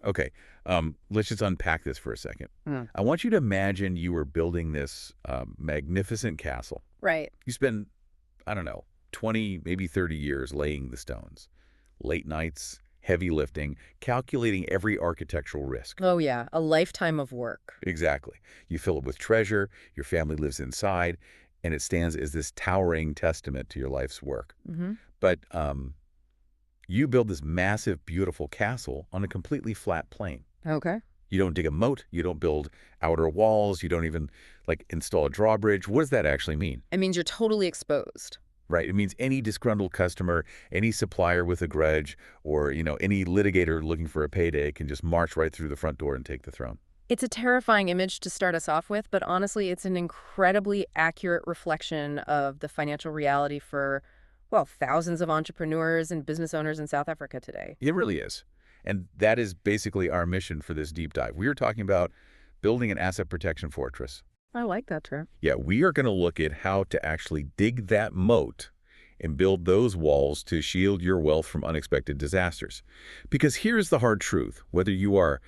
Okay, let's just unpack this for a second. Mm. I want you to imagine you were building this magnificent castle. Right. You spend, I don't know, 20, maybe 30 years laying the stones. Late nights, heavy lifting, calculating every architectural risk. Oh, yeah. A lifetime of work. Exactly. You fill it with treasure, your family lives inside, and it stands as this towering testament to your life's work. Hmm. But you build this massive, beautiful castle on a completely flat plain. Okay. You don't dig a moat, you don't build outer walls, you don't even, like, install a drawbridge. What does that actually mean? It means you're totally exposed. Right? It means any disgruntled customer, any supplier with a grudge, or, any litigator looking for a payday can just march right through the front door and take the throne. It's a terrifying image to start us off with, but honestly, it's an incredibly accurate reflection of the financial reality for, well, thousands of entrepreneurs and business owners in South Africa today. It really is. And that is basically our mission for this deep dive. We are talking about building an asset protection fortress. I like that term. Yeah, we are going to look at how to actually dig that moat and build those walls to shield your wealth from unexpected disasters. Because here's the hard truth. Whether you are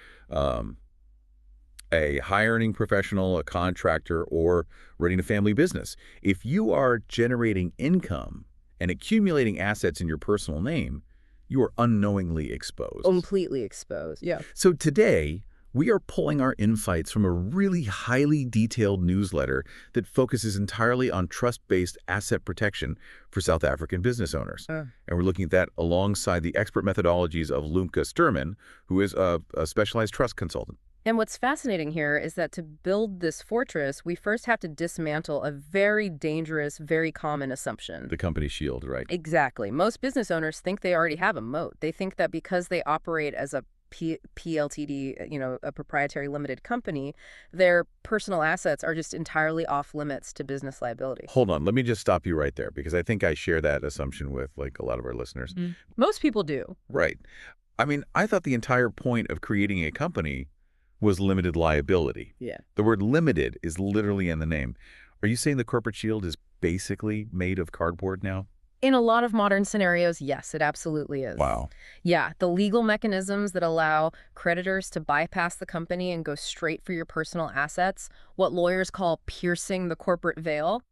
a high-earning professional, a contractor, or running a family business, if you are generating income and accumulating assets in your personal name, you are unknowingly exposed. Completely exposed. Yeah. So today, we are pulling our insights from a really highly detailed newsletter that focuses entirely on trust-based asset protection for South African business owners. And we're looking at that alongside the expert methodologies of Lumka Sturman, who is a specialized trust consultant. And what's fascinating here is that to build this fortress, we first have to dismantle a very dangerous, very common assumption. The company shield, right? Exactly. Most business owners think they already have a moat. They think that because they operate as a PLTD, a proprietary limited company, their personal assets are just entirely off limits to business liability. Hold on. Let me just stop you right there, because I think I share that assumption with, like, a lot of our listeners. Most people do. Right. I mean, I thought the entire point of creating a company was limited liability. Yeah. The word limited is literally in the name. Are you saying the corporate shield is basically made of cardboard now? In a lot of modern scenarios, yes, it absolutely is. Wow. Yeah, the legal mechanisms that allow creditors to bypass the company and go straight for your personal assets, what lawyers call piercing the corporate veil,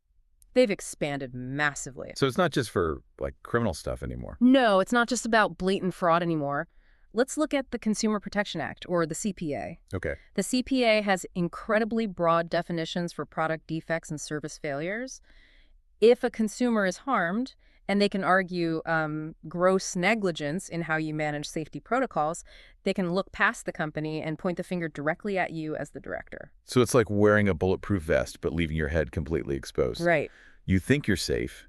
they've expanded massively. So it's not just for, like, criminal stuff anymore. No, it's not just about blatant fraud anymore. Let's look at the Consumer Protection Act, or the CPA. Okay. The CPA has incredibly broad definitions for product defects and service failures. If a consumer is harmed, and they can argue gross negligence in how you manage safety protocols, they can look past the company and point the finger directly at you as the director. So it's like wearing a bulletproof vest, but leaving your head completely exposed. Right. You think you're safe,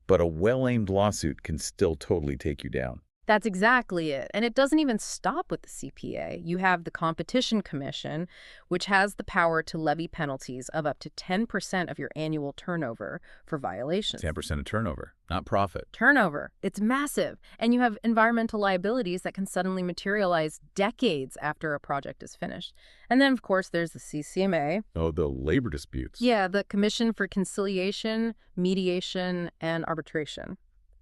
but a well-aimed lawsuit can still totally take you down. That's exactly it. And it doesn't even stop with the CPA. You have the Competition Commission, which has the power to levy penalties of up to 10% of your annual turnover for violations. 10% of turnover, not profit. Turnover. It's massive. And you have environmental liabilities that can suddenly materialize decades after a project is finished. And then, of course, there's the CCMA. Oh, the labor disputes. Yeah, the Commission for Conciliation, Mediation, and Arbitration.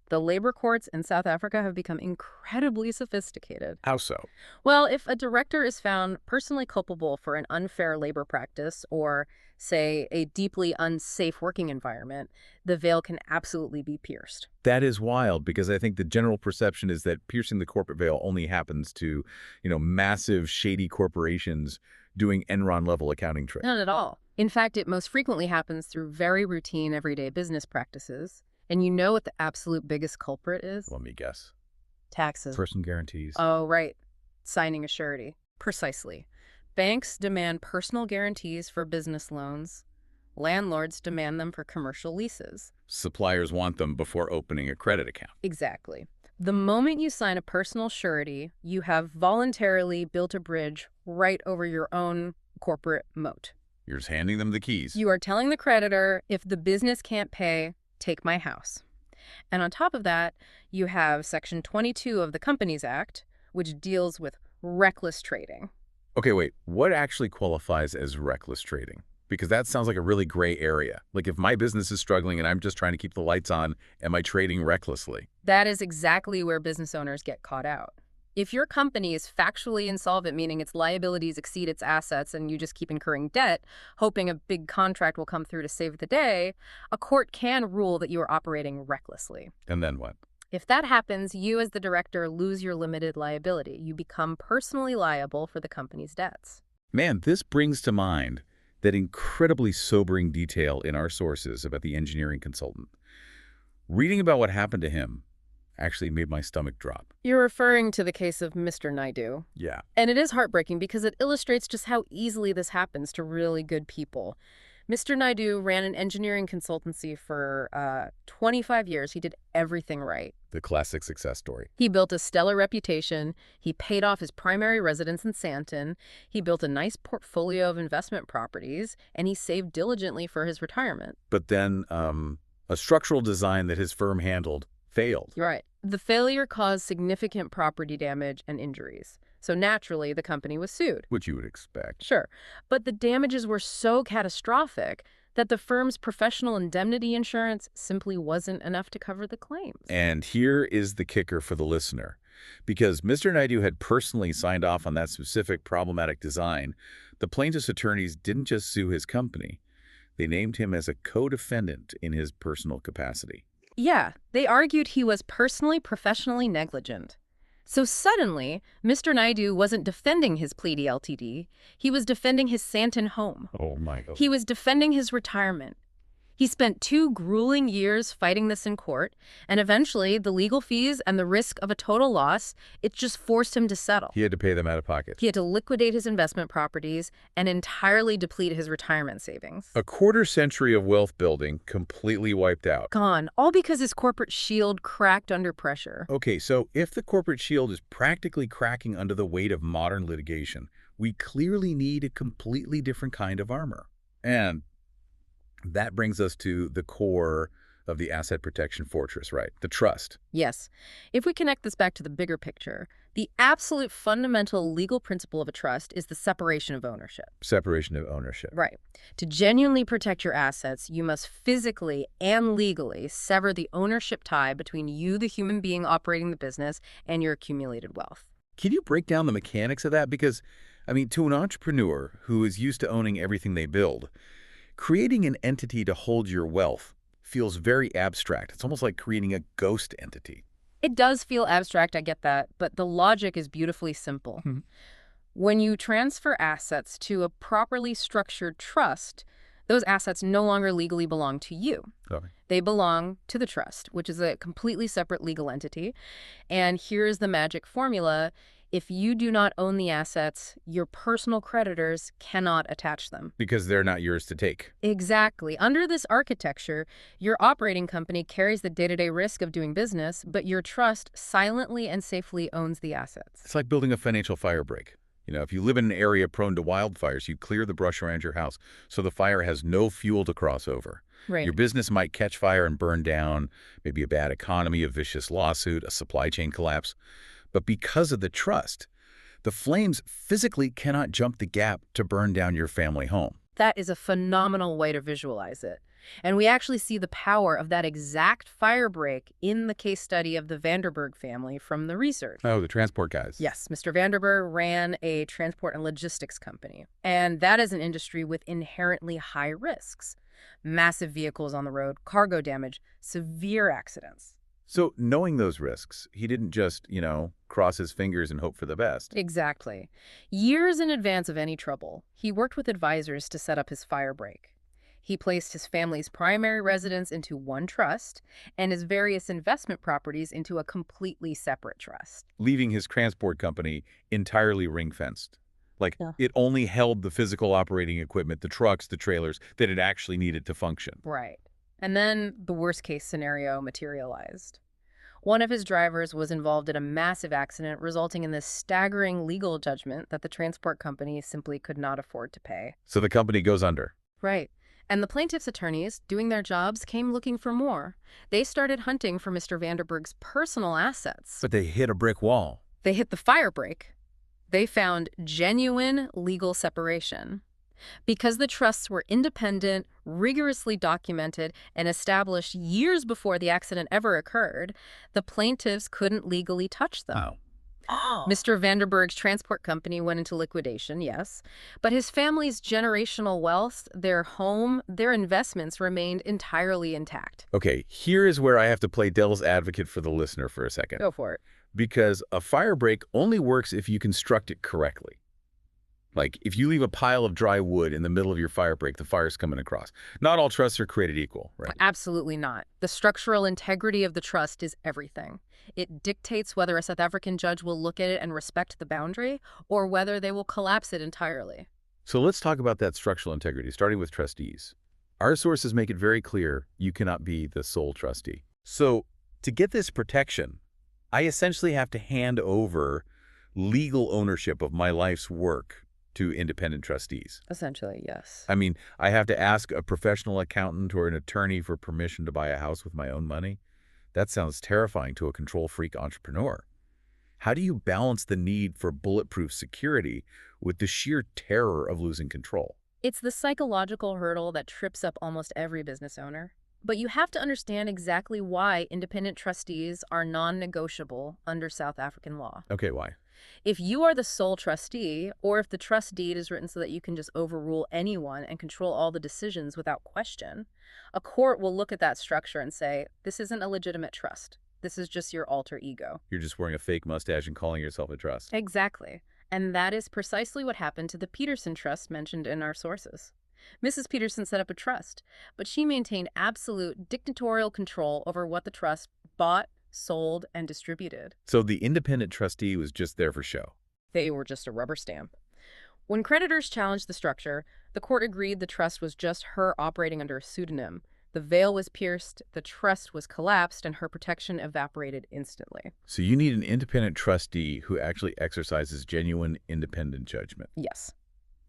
The labor courts in South Africa have become incredibly sophisticated. How so? Well, if a director is found personally culpable for an unfair labor practice or, say, a deeply unsafe working environment, the veil can absolutely be pierced. That is wild, because I think the general perception is that piercing the corporate veil only happens to, massive, shady corporations doing Enron-level accounting tricks. Not at all. In fact, it most frequently happens through very routine, everyday business practices. And you know what the absolute biggest culprit is? Let me guess. Taxes. Personal guarantees. Oh, right. Signing a surety. Precisely. Banks demand personal guarantees for business loans. Landlords demand them for commercial leases. Suppliers want them before opening a credit account. Exactly. The moment you sign a personal surety, you have voluntarily built a bridge right over your own corporate moat. You're just handing them the keys. You are telling the creditor, if the business can't pay, take my house. And on top of that, you have Section 22 of the Companies Act, which deals with reckless trading. Okay, wait. What actually qualifies as reckless trading? Because that sounds like a really gray area. Like, if my business is struggling and I'm just trying to keep the lights on, am I trading recklessly? That is exactly where business owners get caught out. If your company is factually insolvent, meaning its liabilities exceed its assets and you just keep incurring debt, hoping a big contract will come through to save the day, a court can rule that you are operating recklessly. And then what? If that happens, you as the director lose your limited liability. You become personally liable for the company's debts. Man, this brings to mind that incredibly sobering detail in our sources about the engineering consultant. Reading about what happened to him actually made my stomach drop. You're referring to the case of Mr. Naidu. Yeah. And it is heartbreaking because it illustrates just how easily this happens to really good people. Mr. Naidu ran an engineering consultancy for 25 years. He did everything right. The classic success story. He built a stellar reputation. He paid off his primary residence in Santon. He built a nice portfolio of investment properties, and he saved diligently for his retirement. But then a structural design that his firm handled failed. You're right. The failure caused significant property damage and injuries. So naturally, the company was sued. Which you would expect. Sure. But the damages were so catastrophic that the firm's professional indemnity insurance simply wasn't enough to cover the claims. And here is the kicker for the listener. Because Mr. Naidu had personally signed off on that specific problematic design, the plaintiff's attorneys didn't just sue his company. They named him as a co-defendant in his personal capacity. Yeah, they argued he was personally professionally negligent. So suddenly, Mr. Naidu wasn't defending his Pleady Ltd. He was defending his Santon home. Oh my God. He was defending his retirement. He spent 2 grueling years fighting this in court, and eventually the legal fees and the risk of a total loss, it just forced him to settle. He had to pay them out of pocket. He had to liquidate his investment properties and entirely deplete his retirement savings. A quarter-century of wealth building completely wiped out. Gone, all because his corporate shield cracked under pressure. Okay, so if the corporate shield is practically cracking under the weight of modern litigation, we clearly need a completely different kind of armor. And that brings us to the core of the asset protection fortress, right? The trust. Yes. If we connect this back to the bigger picture, the absolute fundamental legal principle of a trust is the separation of ownership. Separation of ownership. Right. To genuinely protect your assets, you must physically and legally sever the ownership tie between you, the human being operating the business, and your accumulated wealth. Can you break down the mechanics of that? Because, I mean, to an entrepreneur who is used to owning everything they build, creating an entity to hold your wealth feels very abstract. It's almost like creating a ghost entity. It does feel abstract, I get that, but the logic is beautifully simple. When you transfer assets to a properly structured trust, those assets no longer legally belong to you. Okay. They belong to the trust, which is a completely separate legal entity. And here's the magic formula. If you do not own the assets, your personal creditors cannot attach them. Because they're not yours to take. Exactly. Under this architecture, your operating company carries the day-to-day risk of doing business, but your trust silently and safely owns the assets. It's like building a financial fire break. You know, if you live in an area prone to wildfires, you clear the brush around your house so the fire has no fuel to cross over. Right. Your business might catch fire and burn down, maybe a bad economy, a vicious lawsuit, a supply chain collapse. But because of the trust, the flames physically cannot jump the gap to burn down your family home. That is a phenomenal way to visualize it. And we actually see the power of that exact fire break in the case study of the Vanderburg family from the research. Oh, the transport guys. Yes, Mr. Vanderburg ran a transport and logistics company. And that is an industry with inherently high risks. Massive vehicles on the road, cargo damage, severe accidents. So knowing those risks, he didn't just, cross his fingers and hope for the best. Exactly. Years in advance of any trouble, he worked with advisors to set up his fire break. He placed his family's primary residence into one trust and his various investment properties into a completely separate trust. Leaving his transport company entirely ring-fenced. It only held the physical operating equipment, the trucks, the trailers, that it actually needed to function. Right. And then the worst-case scenario materialized. One of his drivers was involved in a massive accident, resulting in this staggering legal judgment that the transport company simply could not afford to pay. So the company goes under. Right. And the plaintiff's attorneys, doing their jobs, came looking for more. They started hunting for Mr. Vanderburg's personal assets. But they hit a brick wall. They hit the fire break. They found genuine legal separation. Because the trusts were independent, rigorously documented, and established years before the accident ever occurred, the plaintiffs couldn't legally touch them. Oh. Oh. Mr. Vanderberg's transport company went into liquidation, yes, but his family's generational wealth, their home, their investments remained entirely intact. Okay, here is where I have to play devil's advocate for the listener for a second. Go for it. Because a fire break only works if you construct it correctly. Like, if you leave a pile of dry wood in the middle of your fire break, the fire's coming across. Not all trusts are created equal, right? Absolutely not. The structural integrity of the trust is everything. It dictates whether a South African judge will look at it and respect the boundary, or whether they will collapse it entirely. So let's talk about that structural integrity, starting with trustees. Our sources make it very clear you cannot be the sole trustee. So to get this protection, I essentially have to hand over legal ownership of my life's work to independent trustees. Essentially, yes. I mean, I have to ask a professional accountant or an attorney for permission to buy a house with my own money. That sounds terrifying to a control-freak entrepreneur. How do you balance the need for bulletproof security with the sheer terror of losing control? It's the psychological hurdle that trips up almost every business owner. But you have to understand exactly why independent trustees are non-negotiable under South African law. Okay, why? If you are the sole trustee, or if the trust deed is written so that you can just overrule anyone and control all the decisions without question, a court will look at that structure and say, this isn't a legitimate trust. This is just your alter ego. You're just wearing a fake mustache and calling yourself a trust. Exactly. And that is precisely what happened to the Peterson Trust mentioned in our sources. Mrs. Peterson set up a trust, but she maintained absolute dictatorial control over what the trust bought, sold, and distributed. So the independent trustee was just there for show. They were just a rubber stamp. When creditors challenged the structure, the court agreed the trust was just her operating under a pseudonym. The veil was pierced, the trust was collapsed, and her protection evaporated instantly. So you need an independent trustee who actually exercises genuine independent judgment. Yes.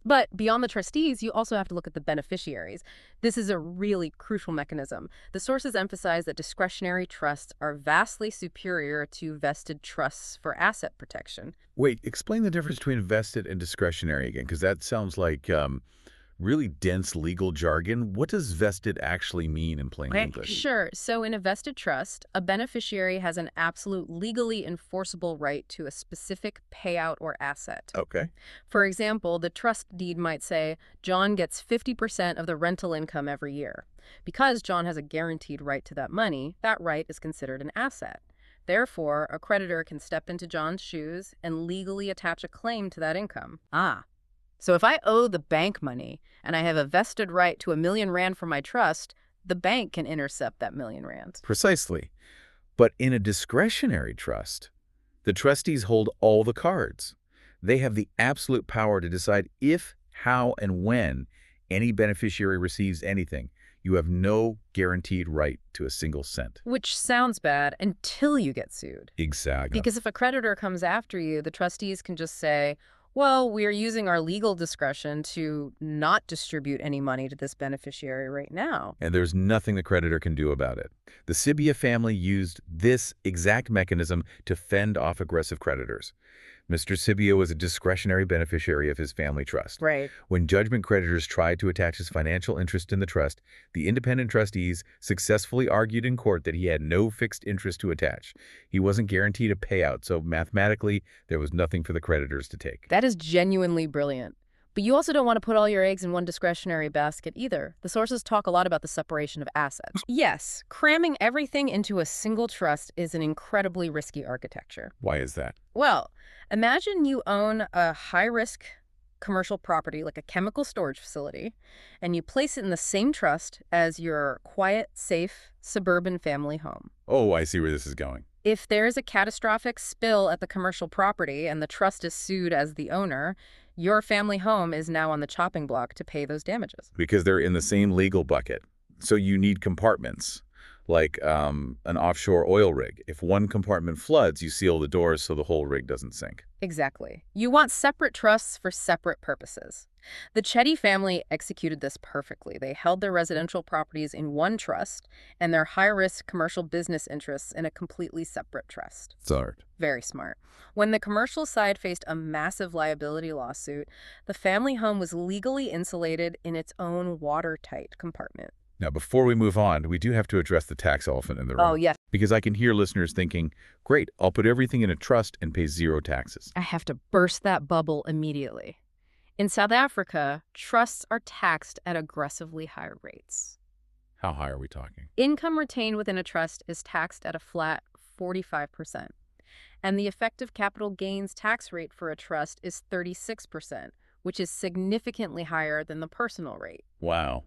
But beyond the trustees, you also have to look at the beneficiaries. This is a really crucial mechanism. The sources emphasize that discretionary trusts are vastly superior to vested trusts for asset protection. Wait, explain the difference between vested and discretionary again, because that sounds like really dense legal jargon. What does vested actually mean in plain English? Sure. So in a vested trust, a beneficiary has an absolute legally enforceable right to a specific payout or asset. Okay. For example, the trust deed might say, John gets 50% of the rental income every year. Because John has a guaranteed right to that money, that right is considered an asset. Therefore, a creditor can step into John's shoes and legally attach a claim to that income. So if I owe the bank money and I have a vested right to R1,000,000 from my trust, the bank can intercept that R1,000,000. Precisely. But in a discretionary trust, the trustees hold all the cards. They have the absolute power to decide if, how, and when any beneficiary receives anything. You have no guaranteed right to a single cent. Which sounds bad until you get sued. Exactly. Because if a creditor comes after you, the trustees can just say, well, we are using our legal discretion to not distribute any money to this beneficiary right now. And there's nothing the creditor can do about it. The Sibia family used this exact mechanism to fend off aggressive creditors. Mr. Sibia was a discretionary beneficiary of his family trust. Right. When judgment creditors tried to attach his financial interest in the trust, the independent trustees successfully argued in court that he had no fixed interest to attach. He wasn't guaranteed a payout, so mathematically, there was nothing for the creditors to take. That is genuinely brilliant. But you also don't want to put all your eggs in one discretionary basket either. The sources talk a lot about the separation of assets. Yes, cramming everything into a single trust is an incredibly risky architecture. Why is that? Well, imagine you own a high-risk commercial property like a chemical storage facility, and you place it in the same trust as your quiet, safe, suburban family home. Oh, I see where this is going. If there is a catastrophic spill at the commercial property and the trust is sued as the owner, your family home is now on the chopping block to pay those damages. Because they're in the same legal bucket. So you need compartments, like an offshore oil rig. If one compartment floods, you seal the doors so the whole rig doesn't sink. Exactly. You want separate trusts for separate purposes. The Chetty family executed this perfectly. They held their residential properties in one trust and their high-risk commercial business interests in a completely separate trust. Smart. Very smart. When the commercial side faced a massive liability lawsuit, the family home was legally insulated in its own watertight compartment. Now, before we move on, we do have to address the tax elephant in the Oh, room. yes. Because I can hear listeners thinking, great, I'll put everything in a trust and pay zero taxes. I have to burst that bubble immediately. In South Africa, trusts are taxed at aggressively higher rates. How high are we talking? Income retained within a trust is taxed at a flat 45%, and the effective capital gains tax rate for a trust is 36%, which is significantly higher than the personal rate. Wow.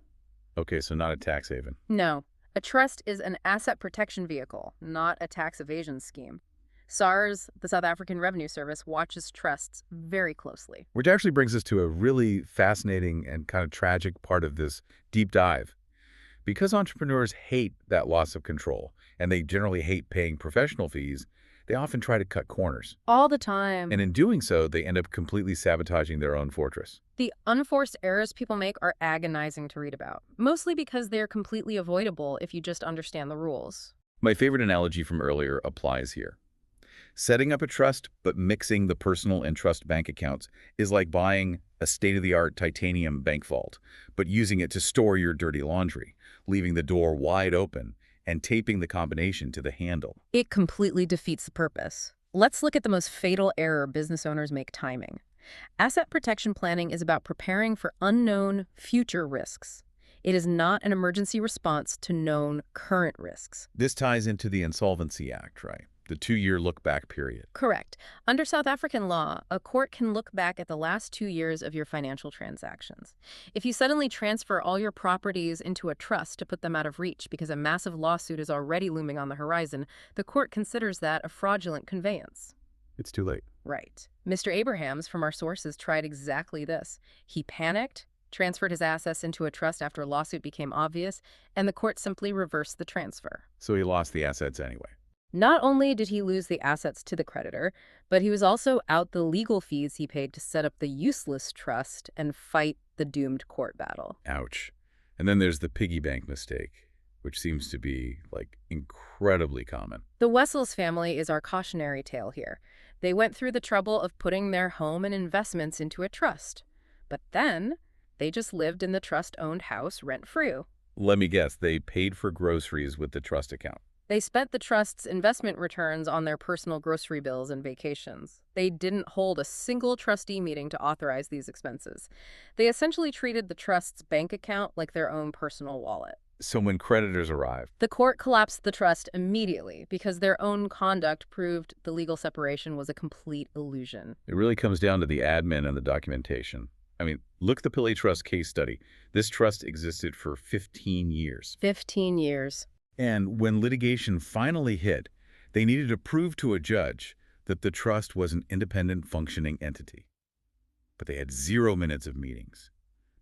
Okay, so not a tax haven. No, a trust is an asset protection vehicle, not a tax evasion scheme. SARS, the South African Revenue Service, watches trusts very closely. Which actually brings us to a really fascinating and kind of tragic part of this deep dive. Because entrepreneurs hate that loss of control, and they generally hate paying professional fees, they often try to cut corners. All the time. And in doing so, they end up completely sabotaging their own fortress. The unforced errors people make are agonizing to read about, mostly because they're completely avoidable if you just understand the rules. My favorite analogy from earlier applies here. Setting up a trust but mixing the personal and trust bank accounts is like buying a state-of-the-art titanium bank vault, but using it to store your dirty laundry, leaving the door wide open and taping the combination to the handle. It completely defeats the purpose. Let's look at the most fatal error business owners make: timing. Asset protection planning is about preparing for unknown future risks. It is not an emergency response to known current risks. This ties into the Insolvency Act, right? The 2-year look-back period. Correct. Under South African law, a court can look back at the last 2 years of your financial transactions. If you suddenly transfer all your properties into a trust to put them out of reach because a massive lawsuit is already looming on the horizon, the court considers that a fraudulent conveyance. It's too late. Right. Mr. Abrahams, from our sources, tried exactly this. He panicked, transferred his assets into a trust after a lawsuit became obvious, and the court simply reversed the transfer. So he lost the assets anyway. Not only did he lose the assets to the creditor, but he was also out the legal fees he paid to set up the useless trust and fight the doomed court battle. Ouch. And then there's the piggy bank mistake, which seems to be, incredibly common. The Wessels family is our cautionary tale here. They went through the trouble of putting their home and investments into a trust. But then, they just lived in the trust-owned house rent-free. Let me guess, they paid for groceries with the trust account. They spent the trust's investment returns on their personal grocery bills and vacations. They didn't hold a single trustee meeting to authorize these expenses. They essentially treated the trust's bank account like their own personal wallet. So when creditors arrived, The court collapsed the trust immediately because their own conduct proved the legal separation was a complete illusion. it really comes down to the admin and the documentation. I mean, look at the Pillay Trust case study. This trust existed for 15 years. 15 years. And when litigation finally hit, they needed to prove to a judge that the trust was an independent functioning entity. But they had 0 minutes of meetings,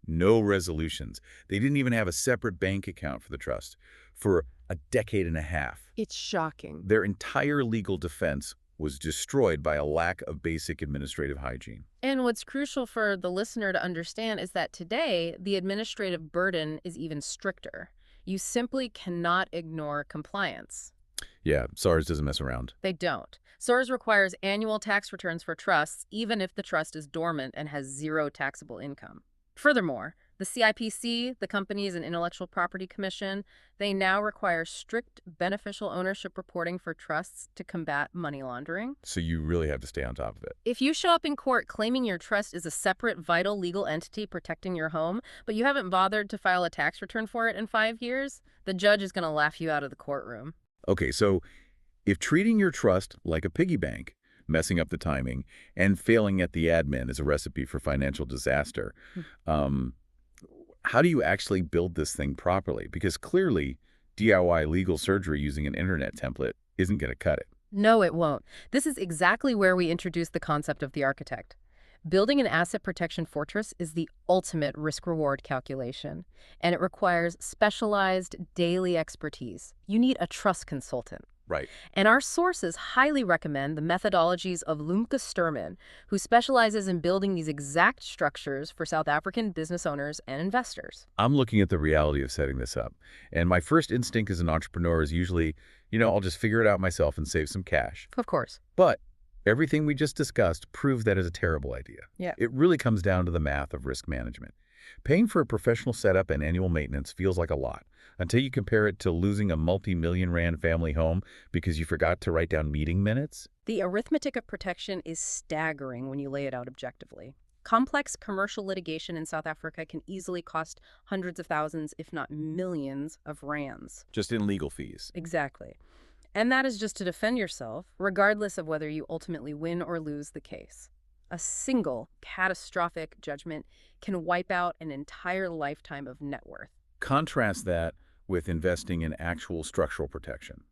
no resolutions. They didn't even have a separate bank account for the trust for a decade and a half. It's shocking. Their entire legal defense was destroyed by a lack of basic administrative hygiene. And what's crucial for the listener to understand is that today, the administrative burden is even stricter. You simply cannot ignore compliance. Yeah, SARS doesn't mess around. They don't. SARS requires annual tax returns for trusts, even if the trust is dormant and has zero taxable income. Furthermore, the CIPC, the Companies and Intellectual Property Commission, they now require strict beneficial ownership reporting for trusts to combat money laundering. So you really have to stay on top of it. If you show up in court claiming your trust is a separate, vital legal entity protecting your home, but you haven't bothered to file a tax return for it in 5 years, the judge is going to laugh you out of the courtroom. Okay, so if treating your trust like a piggy bank, messing up the timing, and failing at the admin is a recipe for financial disaster, how do you actually build this thing properly? Because clearly, DIY legal surgery using an internet template isn't going to cut it. No, it won't. This is exactly where we introduce the concept of the architect. Building an asset protection fortress is the ultimate risk-reward calculation, and it requires specialized daily expertise. You need a trust consultant. Right. And our sources highly recommend the methodologies of Lumke Sturman, who specializes in building these exact structures for South African business owners and investors. I'm looking at the reality of setting this up, and my first instinct as an entrepreneur is usually, I'll just figure it out myself and save some cash. Of course. But everything we just discussed proves that is a terrible idea. Yeah. It really comes down to the math of risk management. Paying for a professional setup and annual maintenance feels like a lot, until you compare it to losing a multi-million rand family home because you forgot to write down meeting minutes. The arithmetic of protection is staggering when you lay it out objectively. Complex commercial litigation in South Africa can easily cost hundreds of thousands, if not millions, of rands. Just in legal fees. Exactly. And that is just to defend yourself, regardless of whether you ultimately win or lose the case. A single catastrophic judgment can wipe out an entire lifetime of net worth. Contrast that with investing in actual structural protection.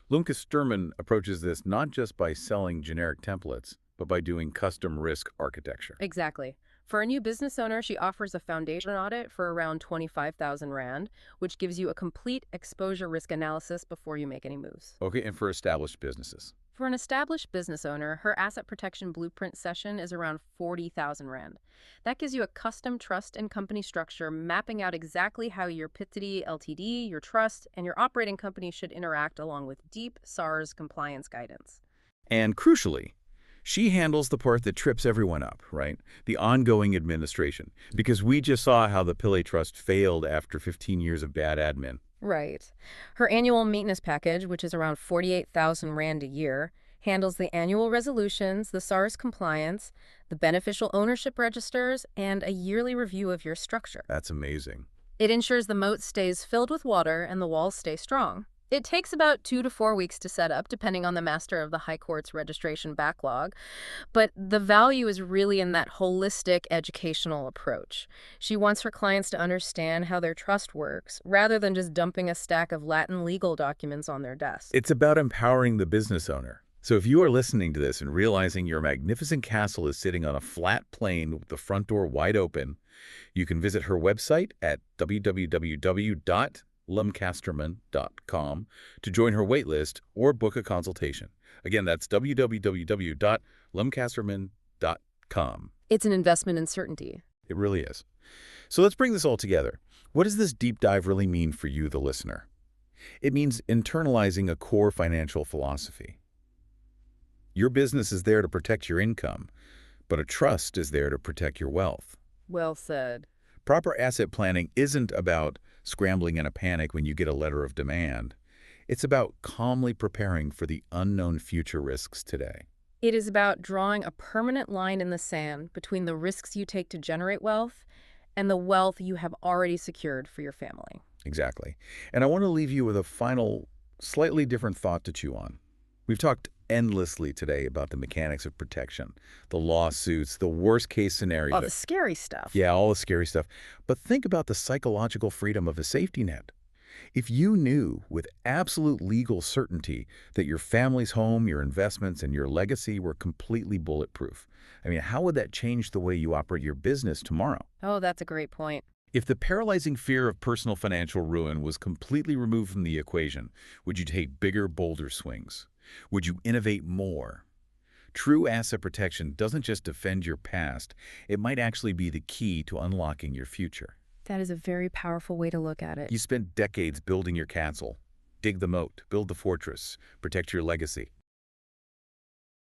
Lumke Sturman approaches this not just by selling generic templates, but by doing custom risk architecture. Exactly. For a new business owner, she offers a foundation audit for around 25,000 Rand, which gives you a complete exposure risk analysis before you make any moves. Okay, and for established businesses. For an established business owner, her asset protection blueprint session is around 40,000 Rand. That gives you a custom trust and company structure mapping out exactly how your PITD, LTD, your trust, and your operating company should interact along with deep SARS compliance guidance. And crucially, she handles the part that trips everyone up, right? The ongoing administration. Because we just saw how the Pillay Trust failed after 15 years of bad admin. Right. Her annual maintenance package, which is around 48,000 Rand a year, handles the annual resolutions, the SARS compliance, the beneficial ownership registers, and a yearly review of your structure. That's amazing. It ensures the moat stays filled with water and the walls stay strong. It takes about 2 to 4 weeks to set up, depending on the master of the High Court's registration backlog. But the value is really in that holistic educational approach. She wants her clients to understand how their trust works, rather than just dumping a stack of Latin legal documents on their desk. It's about empowering the business owner. So if you are listening to this and realizing your magnificent castle is sitting on a flat plane with the front door wide open, you can visit her website at www.lumcasterman.com to join her waitlist or book a consultation. Again, that's www.lumcasterman.com. It's an investment in certainty. It really is. So let's bring this all together. What does this deep dive really mean for you, the listener? It means internalizing a core financial philosophy. Your business is there to protect your income, but a trust is there to protect your wealth. Well said. Proper asset planning isn't about scrambling in a panic when you get a letter of demand. It's about calmly preparing for the unknown future risks today. It is about drawing a permanent line in the sand between the risks you take to generate wealth and the wealth you have already secured for your family. Exactly. And I want to leave you with a final, slightly different thought to chew on. We've talked endlessly today about the mechanics of protection, the lawsuits, the worst-case scenario. All the scary stuff. Yeah, all the scary stuff. But think about the psychological freedom of a safety net. If you knew with absolute legal certainty that your family's home, your investments, and your legacy were completely bulletproof, I mean, how would that change the way you operate your business tomorrow? Oh, that's a great point. If the paralyzing fear of personal financial ruin was completely removed from the equation, would you take bigger, bolder swings? Would you innovate more? True asset protection doesn't just defend your past, it might actually be the key to unlocking your future. That is a very powerful way to look at it. You spent decades building your castle. Dig the moat, build the fortress, protect your legacy.